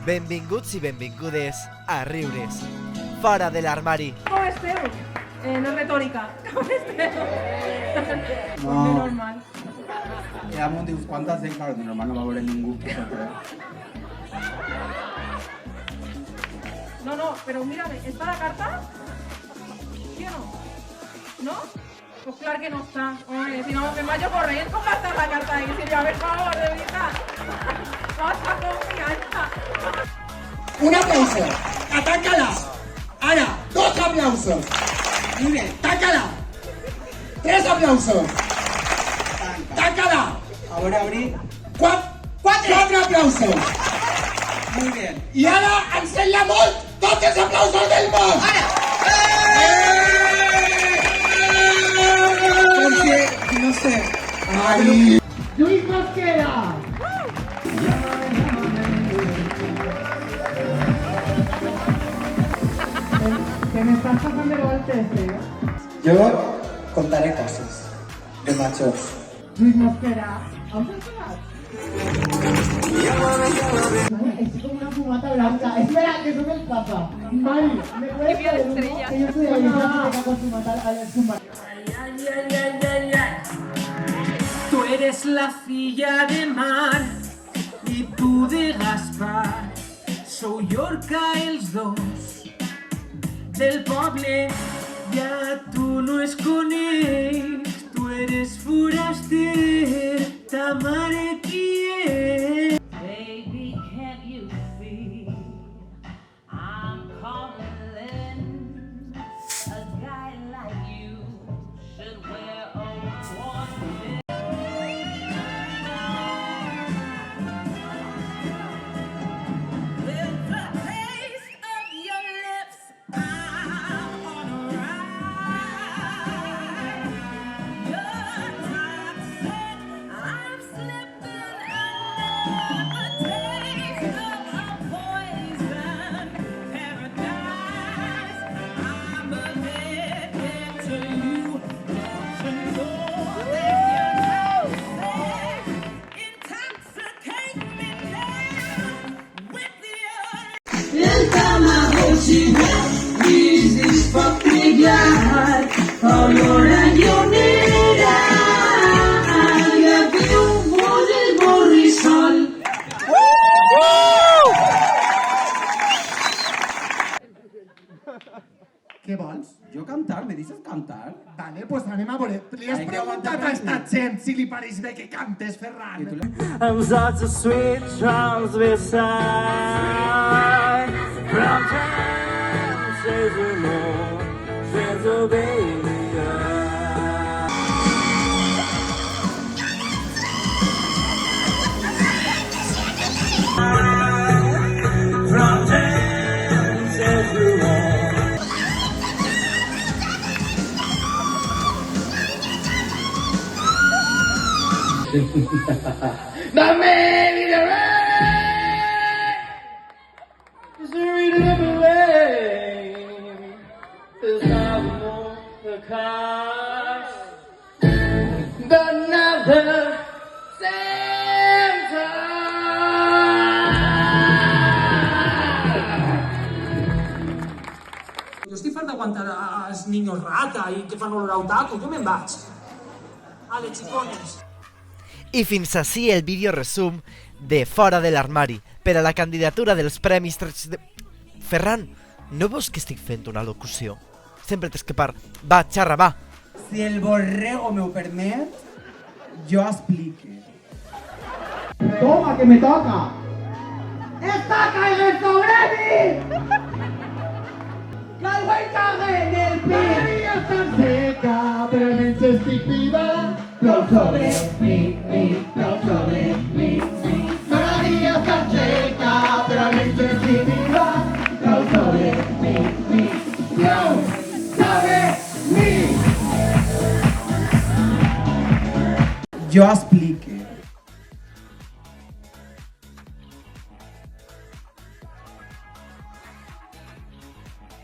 Benvinguts i benvingudes a Riures, fora de l'armari. Com esteu? No és retòrica. Com esteu? No. Normal. Ja m'ho dius quantes de claro, normal no va veure ningú. No, però mírame, ¿está la carta? ¿Sí o no? ¿No? Pues claro que no está. Oye, si no, me vaya corriendo. ¿Cómo está la carta ahí? Silvia, a ver, por favor, de verdad. Basta confianza. Un aplauso. Atácala. Ana, 2 aplausos. Muy bien, tácala. 3 aplausos. Tácala. Ahora abrí. 4 aplausos. Muy bien. I ara ensenya molt tots els aplausos del món. Porque, no sé. Ay. Luis Mosquera. Que me estás pasando el test, Yo contaré cosas de machos. Luis Mosquera. ¿Aún te esperas? Es como una fumata blanca. Espera, que sube el papa. Mari, ¿me puedes Qué bien poner estrella. que yo estoy ahí con su mata al fumar? Tú eres la filla de mar i tu de Gaspar. Sou Llorca els dos del poble, ja tu no es coneix. Tu eres foraster, ta mare qui és? Baby, can't you see I'm calling? A guy like you should wear a warning. With the taste of your lips, I'm on a ride. You're toxic, I'm slipping under the taste of a poison paradise. I'm addicted to you. Don't you know that you're toxic? Intoxicate me now with your El Tamagotchi is this fucking guy. Olor a llanera. Y aquí un voz del Morrisol. Què vols? Jo cantar, me dices cantar? Vale, pues anem a veure. Li has Ai, que preguntat aguanta a esta gent si li pareix bé que cantes, Ferran? I'm such a sweet transvestite from Transylvania. From Transylvania. Jo estic fart d'aguantar els niños rata i que fan olor a otaku, jo me'n vaig. Ale, xicones. I fins ací el vídeo resum de Fora de l'armari per a la candidatura dels Premis Ferran, no veus que estic fent una locució? Sempre t'escapar. Va, xarra, va. Si el borrego me ho permet, jo explique. Toma, que me toca. ¡Estaca en el sobre mí! ¡Calvo y cague en el pie! María está seca, pero en el estic viva. Plou sobre mi, plou sobre mi. María está seca, pero en el estic viva. Plou sobre mi, plou sobre mi. Jo explique.